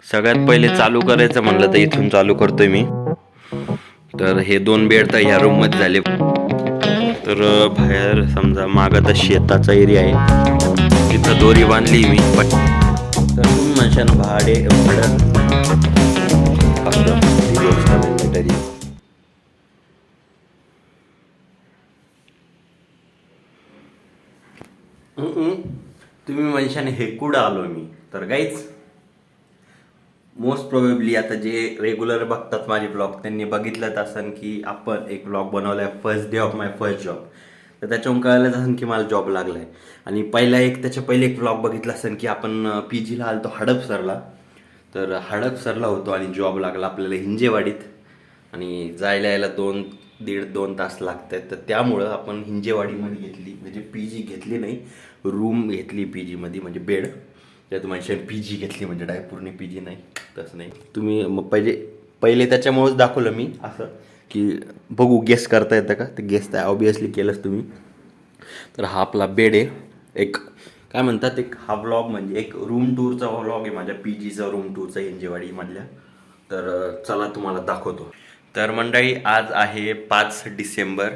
सगळ्यात पहिले चालू करायचं म्हणलं तर इथून चालू करतोय मी. तर हे 2 बेड तर ह्या रूम मध्ये झाले. तर बाहेर समजा मागं तर शेताचा एरिया आहे, तिथं दोरी बांधली मी. पण तर तुम्ही म्हणशाल भाडं असं ती गोष्ट नाही तरी. तुम्ही म्हणशान हे कुठं आलो मी. तर गाईच मोस्ट प्रोबेबली आता जे रेग्युलर बघतात माझे ब्लॉग त्यांनी बघितलंच असन की आपण एक ब्लॉग बनवलाय first day of my first job. तर त्याच्याहून कळायलाच असेल की मला जॉब लागलाय. आणि त्याच्या पहिले एक ब्लॉग बघितला असेल की आपण PGला आलतो हडपसरला. तर हडपसरला होतो आणि जॉब लागला आपल्याला हिंजेवाडीत. आणि जायला यायला 2-2.5 तास लागतात. तर त्यामुळं आपण हिंजेवाडीमध्ये घेतली, म्हणजे PG घेतली नाही, रूम घेतली PGमध्ये, म्हणजे बेड. त्यात म्हणशाल PG घेतली म्हणजे डायरेक्ट पूर्ण PG नाही, तसं नाही. तुम्ही मग पहिले त्याच्यामुळेच दाखवलं मी असं की बघू गेस करता येतं का. ते गेस तर ऑब्वियसली केलंच तुम्ही. तर हा आपला बेड आहे. एक काय म्हणतात, एक हा व्लॉग म्हणजे एक रूम टूरचा व्लॉग आहे माझ्या PGचा रूम टूरचा हिंजेवाडीमधल्या. तर चला तुम्हाला दाखवतो. तर मंडळी आज आहे 5 डिसेंबर.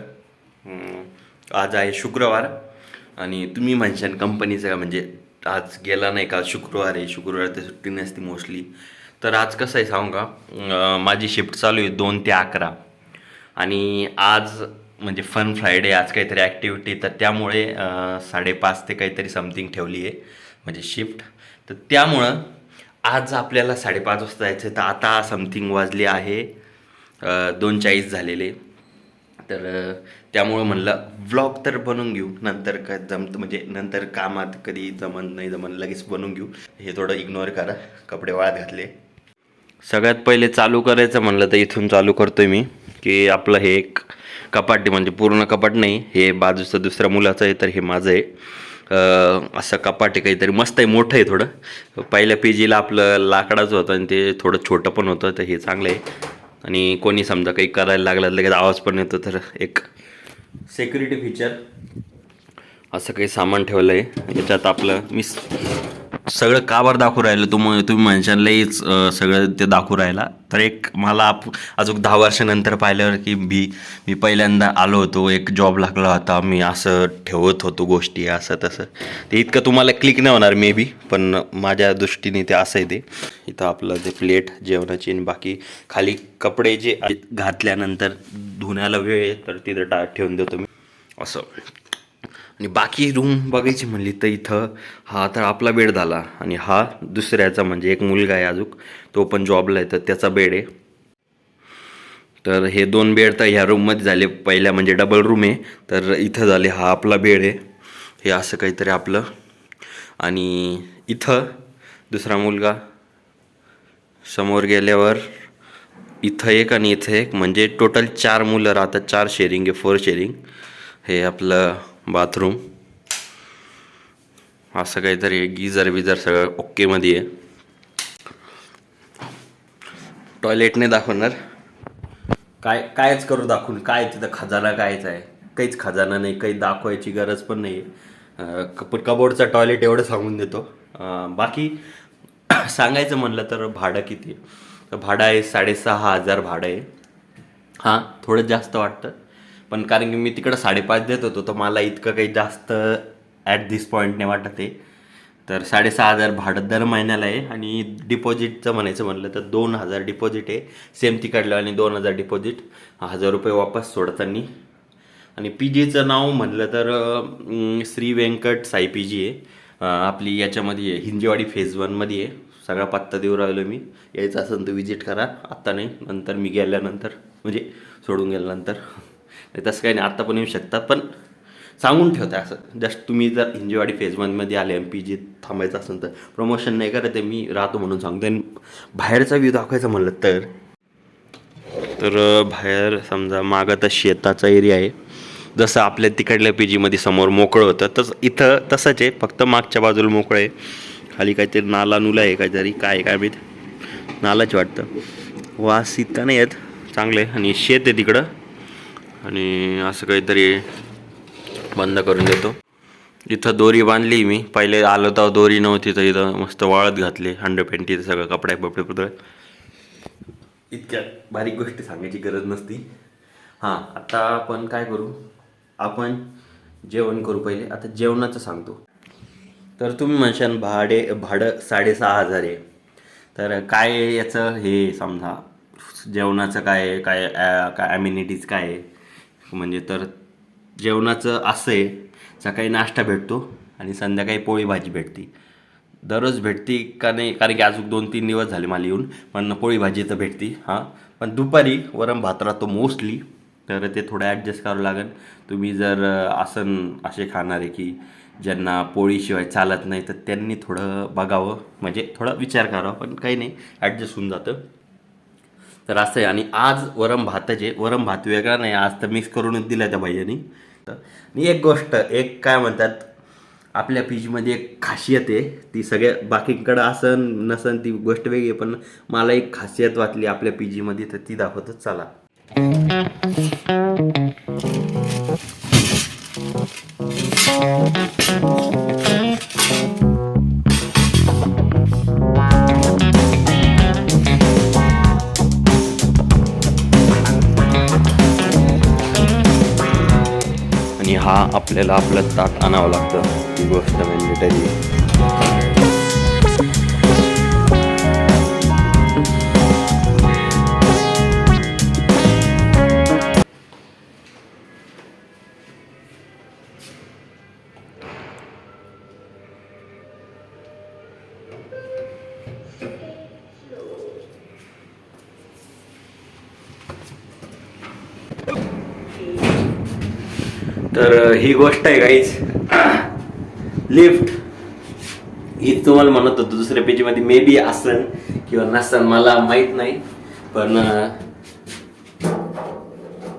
आज आहे शुक्रवार. आणि तुम्ही म्हणशाल कंपनीचं म्हणजे आज गेला नाही का, शुक्रवार आहे, शुक्रवार तर सुट्टी नसते मोस्टली. तर आज कसं आहे सांगू का, माझी शिफ्ट चालू आहे 2 ते 11. आणि आज म्हणजे फन फ्रायडे, आज काहीतरी ॲक्टिव्हिटी, तर त्यामुळे 5:30 ते काहीतरी समथिंग ठेवली आहे म्हणजे शिफ्ट. तर त्यामुळं आज आपल्याला 5:30 वाजता जायचं. तर आता समथिंग वाजले आहे 2:40 झालेले. तर त्यामुळं म्हणलं व्लॉग तर बनवून घेऊ, नंतर काय जमतं म्हणजे नंतर कामात कधी जमन नाही जमन लगेच बनवून घेऊ. हे थोडं इग्नोर करा, कपडे वाळत घातले. सगळ्यात पहिले चालू करायचं म्हणलं तर इथून चालू करतोय मी की आपलं हे एक कपाट आहे, म्हणजे पूर्ण कपाट नाही, हे बाजूचं दुसऱ्या मुलाचं आहे तर हे माझं आहे. असं कपाट आहे, काहीतरी मस्त आहे, मोठं आहे थोडं. पहिल्या PGला आपलं लाकडाचं होतं आणि ते थोडं छोटं पण होतं, तर हे चांगलं आहे. आणि कोणी समजा काही करायला लागलं लगेच आवाज पण येतो, तर एक सिक्युरिटी फीचर असं काही सामान ठेवलं आहे याच्यात. आपलं मी सगळं काबर दाखवू राहिलं तुम्ही म्हणशाल लईच सगळं ते दाखवू राहिला. तर एक मला अजून 10 वर्षानंतर पाहिल्यावर की मी पहिल्यांदा आलो होतो, एक जॉब लागला होता, मी असं ठेवत होतो गोष्टी असं तसं. ते इतकं तुम्हाला क्लिक नाही होणार मे बी, पण माझ्या दृष्टीने ते असं आहे. ते इथं आपलं जे प्लेट जेवणाची आणि बाकी खाली कपडे जे घातल्यानंतर धुण्याला वेळ आहे तर तिथं ठेवून देतो मी असं. आणि बाकी रूम बघायची म्हणली तर इथं हा तर आपला बेड झाला. आणि हा दुसऱ्याचा म्हणजे एक मुलगा आहे अजून, तो पण जॉबला आहे, तर त्याचा बेड आहे. तर हे 2 बेड तर ह्या रूममध्ये झाले, पहिल्या म्हणजे डबल रूम आहे. तर इथं झाले, हा आपला बेड आहे, हे असं काहीतरी आपलं. आणि इथं दुसरा मुलगा, समोर गेल्यावर इथं एक आणि इथं एक, म्हणजे टोटल 4 मुलं राहतात. 4 शेअरिंग आहे, 4 शेअरिंग. हे आपलं बाथरूम असं काहीतरी, गिझर विझर सगळं ओकेमध्ये आहे. टॉयलेट नाही दाखवणार, कायच करू दाखवून, काय तिथं खजाना कायच आहे, काहीच खजाना नाही, काही दाखवायची गरज पण नाही आहे. कबोर्डचा टॉयलेट एवढं सांगून देतो. बाकी सांगायचं म्हणलं तर भाडं किती आहे, तर भाडं आहे 6,500 भाडं आहे. हां, थोडं जास्त वाटतं, पण कारण की मी तिकडं 5.5 देत होतो, तर मला इतकं काही जास्त ॲट दिस पॉईंट नाही वाटत आहे. तर 6,500 भाडं दर महिन्याला आहे. आणि डिपॉझिटचं म्हणायचं म्हणलं तर 2,000 डिपॉझिट आहे, सेम तिकडलं, आणि 2,000 डिपॉझिट, 1,000 रुपये वापस सोडताना. आणि PGचं नाव म्हटलं तर श्री व्यंकट साई PG आहे. आपली याच्यामध्ये आहे, हिंजेवाडी फेज 1मध्ये आहे. सगळा पत्ता देऊ राहिलो मी, यायचं असेल तर विजिट करा. आत्ता नाही, नंतर मी गेल्यानंतर, म्हणजे सोडून गेल्यानंतर. नाही तसं काही नाही, आत्ता पण येऊ शकतात, पण सांगून ठेवता असं जस्ट. तुम्ही जर हिंजेवाडी फेज 1मध्ये आले आणि PG थांबायचं असेल तर, प्रमोशन नाही करत आहे मी, राहतो म्हणून सांगतो. आणि बाहेरचा व्ह्यू दाखवायचा म्हणलं तर बाहेर समजा मागं तर शेताचा एरिया आहे, जसं आपल्या तिकडल्या PGमध्ये समोर मोकळं होतं तसं इथं तसंच आहे, फक्त मागच्या बाजूला मोकळं आहे. खाली काहीतरी नुला आहे, काहीतरी काय मी नालाच वाटतं. वास इतका नाही येत, चांगलं आहे. आणि शेत आहे तिकडं, आणि असं काहीतरी बंद करून देतो. इथं दोरी बांधली मी. पहिले आलो तर दोरी नव्हती, तर इथं मस्त वाळत घातली हंडपेंटी सगळं कपडे बपडे पुढे. इतक्या बारीक गोष्टी सांगायची गरज नसती. हां, आता आपण काय करू, आपण जेवण करू. पहिले आता जेवणाचं सांगतो. तर तुम्ही म्हणशाल भाडं 6,500 आहे. तर काय आहे याचं, हे समजा जेवणाचं काय आहे, काय ॲम्युनिटीज काय आहे म्हणजे. तर जेवणाचं असं आहे, सकाळी नाश्ता भेटतो आणि संध्याकाळी पोळी भाजी भेटते. दररोज भेटती का नाही, कारण की अजून 2-3 दिवस झाले मला येऊन, पण पोळी भाजी तर भेटती. हां, पण दुपारी वरण भात राहतो मोस्टली, तर ते थोडं ॲडजस्ट करावं लागेल. तुम्ही जर असे खाणारे की ज्यांना पोळीशिवाय चालत नाही, तर त्यांनी थोडं बघावं, म्हणजे थोडा विचार करावा, पण काही नाही, ॲडजस्ट होऊन जातं. तर असं आहे. आणि आज वरण भाताचे, वरण भात वेगळा नाही, आज तर मिक्स करूनच दिला त्या भाईयांनी. आणि एक गोष्ट, एक काय म्हणतात, आपल्या पीजीमध्ये एक खासियत आहे, ती सगळ्या बाकीकडं असन नसन ती गोष्ट वेगळी आहे, पण मला एक खासियत वाटली आपल्या पीजीमध्ये, तर ती दाखवतो चला. आणि हा आपल्याला आपलं ताट आणावं लागतं, ही गोष्ट मॅन्डेटरी. तर ही गोष्ट आहे गाईज, लिफ्ट. ही तुम्हाला म्हणत होतो दुसऱ्या पेजीमध्ये मे बी असन किंवा नसन, मला माहीत नाही. पण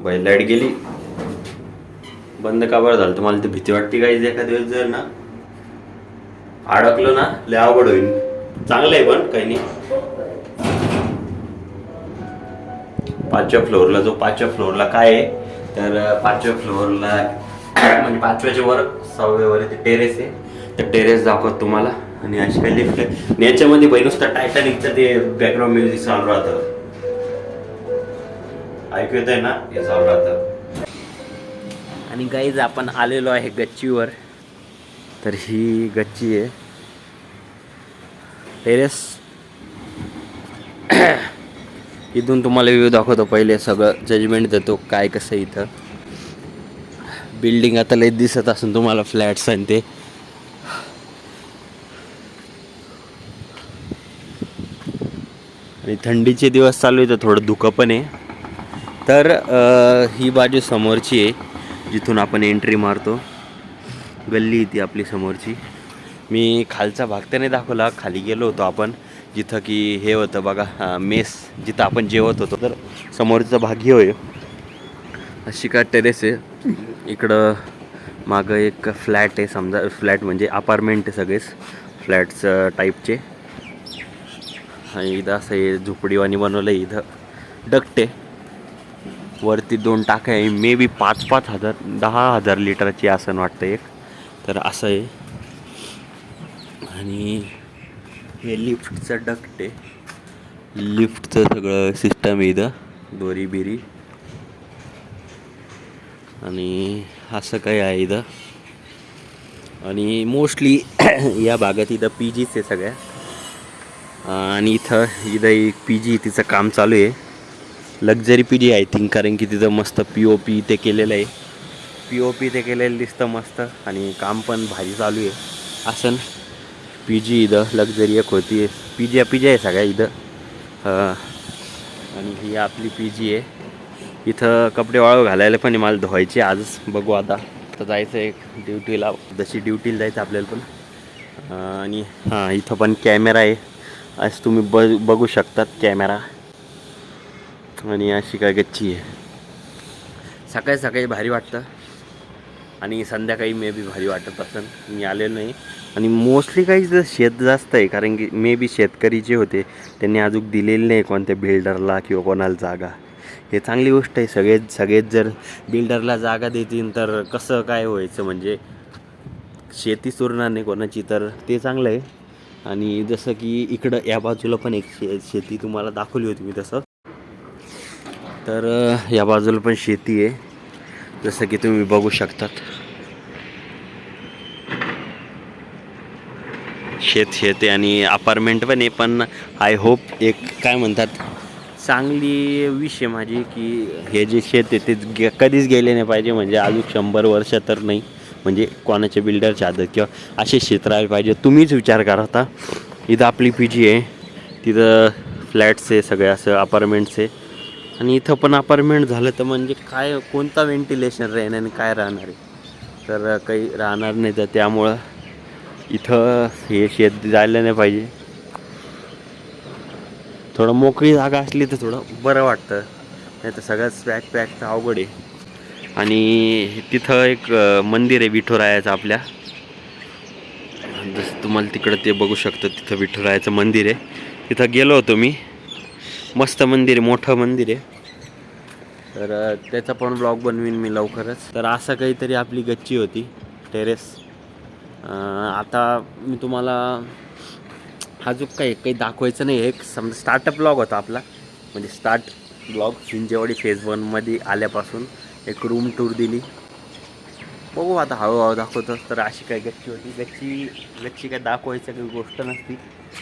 बाई लाईट गेली, बंद का बरं झालं, तुम्हाला ती भीती वाटते गाईज. एखाद्या वेळेस जर ना अडकलं ना, लय अवघड होईल. चांगलं आहे पण काही नाही. 5व्या फ्लोअरला, जो 5व्या फ्लोअरला काय आहे, तर 5व्या फ्लोअरला म्हणजे 5व्याच्या वर 6व्यावर ते टेरेस आहे. तर टेरेस दाखवत तुम्हाला. आणि अशी काही लिफ्ट आहे. आणि याच्यामध्ये बाई नुसतं टायटॅनिकचं ते बॅकग्राऊंड म्युझिक चालू राहतं, ऐकू येत आहे ना, हे चालू राहतं. आणि गाईज आपण आलेलो आहे गच्चीवर. तर ही गच्ची आहे, टेरेस. इथून तुम्हाला व्ह्यू दाखवतो. पहिले सगळं जजमेंट देतो काय कसं आहे इथं. बिल्डिंग आता लय दिसत असून तुम्हाला, फ्लॅट्स आणि ते. आणि थंडीचे दिवस चालू आहे, तर थोडं धुकं पण आहे. तर ही बाजू समोरची आहे, जिथून आपण एंट्री मारतो. गल्ली ती आपली समोरची. मी खालचा भाग त्याने दाखवला, खाली गेलो होतो आपण, जिथं की हे होतं बघा, मेस, जिथं आपण जेवत होतो. तर समोरचा भाग हे होय, अशी का टेरेस आहे. इकडं मागं एक फ्लॅट आहे, समजा फ्लॅट म्हणजे अपार्टमेंट आहे, सगळेच फ्लॅट्स टाईपचे. आणि इथं असं हे झोपडीवाणी बनवलं आहे. इथं डक्ट आहे, वरती 2 टाक्या आहे, मे बी 5-5 हजार 10,000 लिटरची असं वाटतं एक. तर असं आहे. आणि हे लिफ्टचं डक्ट आहे, लिफ्टचं सगळं सिस्टम आहे इथं, दोरी बिरी. आणि असं काही आहे इथं. आणि मोस्टली या भागात इथं पी जीच आहे सगळ्या. आणि इथं एक पी जी, तिचं काम चालू आहे, luxury P G I think, कारण की तिथं मस्त POP ते केलेलं आहे. POP ते केलेलं दिसतं मस्त, आणि काम पण भारी चालू आहे. असं पी जी इथं लक्झरी एक होती, पी जी आहे सगळ्या इथं. आणि ही आपली पी जी आहे. इथं कपडे वाळू घालायला पण मला धुवायचे आज, बघू आता. तर जायचं एक ड्युटीला, जशी ड्युटीला जायचं आपल्याला पण. आणि हां, इथं पण कॅमेरा आहे, आज तुम्ही बघू शकतात कॅमेरा. आणि अशी काय गच्ची आहे. सकाळी सकाळी भारी वाटतं, आणि संध्याकाळी मे बी भारी वाटत असेल. मी आलेलो नाही. आणि मोस्टली काही शेत जास्त आहे, कारण की मे बी शेतकरी जे होते त्यांनी अजून दिलेले नाही कोणत्या बिल्डरला किंवा कोणाला जागा. हे चांगली गोष्ट आहे. सगळेच जर बिल्डरला जागा देतील तर कसं काय व्हायचं, म्हणजे शेती सुरणार नाही कोणाची, तर ते चांगलं आहे. आणि जसं की इकडं या बाजूला पण एक शेती तुम्हाला दाखवली होती मी तसं. तर या बाजूला पण शेती आहे, जसं की तुम्ही बघू शकतात. शेत आहे आणि अपार्टमेंट पण आहे. पण आय होप एक काय म्हणतात चांगली विष आहे माझी की हे जे शेत आहे ते कधीच गेले नाही पाहिजे, म्हणजे अजून 100 वर्ष तर नाही, म्हणजे कोणाच्या बिल्डरच्या आदत किंवा असे शेत राहिले पाहिजे. तुम्हीच विचार करा आता, इथं आपली पी आहे, तिथं फ्लॅट्स आहे, सगळे असं अपार्टमेंट्स आहे. आणि इथं पण अपार्टमेंट झालं तर म्हणजे काय कोणता व्हेंटिलेशन राहीन आणि काय राहणार आहे, तर काही राहणार नाही. तर त्यामुळं इथं हे शेत जायला नाही पाहिजे. थोडं मोकळी जागा असली तर थोडं बरं वाटतं, नाही तर सगळ्यात पॅक तर अवघड आहे. आणि तिथं एक मंदिर आहे विठुरायाचं आपल्या, जसं तुम्हाला तिकडं ते बघू शकता, तिथं विठुरायाचं मंदिर आहे. तिथं गेलो होतो मी, मस्त मंदिर आहे, मोठं मंदिर आहे. तर त्याचा पण ब्लॉग बनवीन मी लवकरच. तर असं काहीतरी आपली गच्ची होती, टेरेस. आता मी तुम्हाला अजून काही दाखवायचं नाही. एक समजा स्टार्टअप ब्लॉग होता आपला, म्हणजे स्टार्ट ब्लॉग हिंजेवाडी फेज 1मध्ये आल्यापासून एक रूम टूर दिली. बघू आता हळूहळू दाखवतो. तर अशी काही गच्ची होती. गच्ची काय दाखवायचं काही गोष्ट नसती,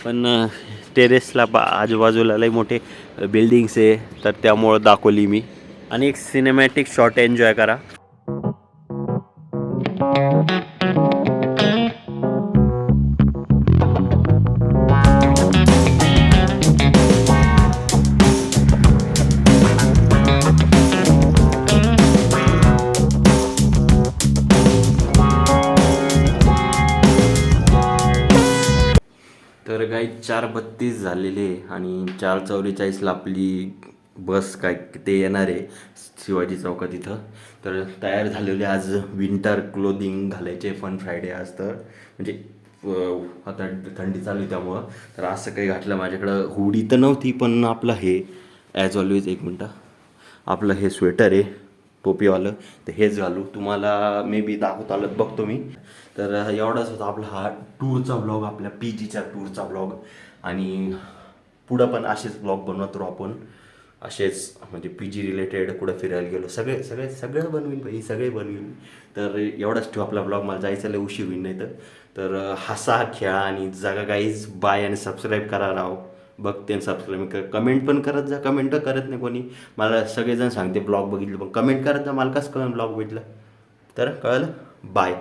पण टेरेसला आजूबाजूला लई मोठे बिल्डिंग्स आहे, तर त्यामुळं दाखवली मी. आणि एक सिनेमॅटिक शॉट एन्जॉय करा. तर काही 4:32 झालेले आणि 4:44ला आपली बस काय ते येणार आहे शिवाजी चौकात इथं. तर तयार झालेले, आज विंटर क्लोदिंग घालायचे, फन फ्रायडे आज. तर म्हणजे आता थंडी चालू आहे त्यामुळं तर असं काही घातलं. माझ्याकडं हुडी तर नव्हती, पण आपलं हे ॲज ऑलवेज, एक मिनटं, आपलं हे स्वेटर आहे टोपीवालं, तर हेच घालू. तुम्हाला मे बी दाखवत आलं बघतो मी. तर एवढाच होता आपला हा टूरचा ब्लॉग, आपल्या पी जीच्या टूरचा ब्लॉग. आणि पुढं पण असेच ब्लॉग बनवत राहू आपण, असेच म्हणजे पी जी रिलेटेड, कुठं फिरायला गेलो, सगळं बनवीन भाई, सगळे बनवीन. तर एवढाच ठेवू आपला ब्लॉग, मला जायचं लय उशीर होईल नाही तर हसा खेळा आणि जगा गाईज. बाय. आणि सबस्क्राईब करा राव, बघते आणि सबस्क्राईब कर. कमेंट पण करत जा, कमेंट करत नाही कोणी. मला सगळेजण सांगते ब्लॉग बघितलं, पण कमेंट करत जा, मला कसं कळलं ब्लॉग बघितलं. तर कळलं. बाय.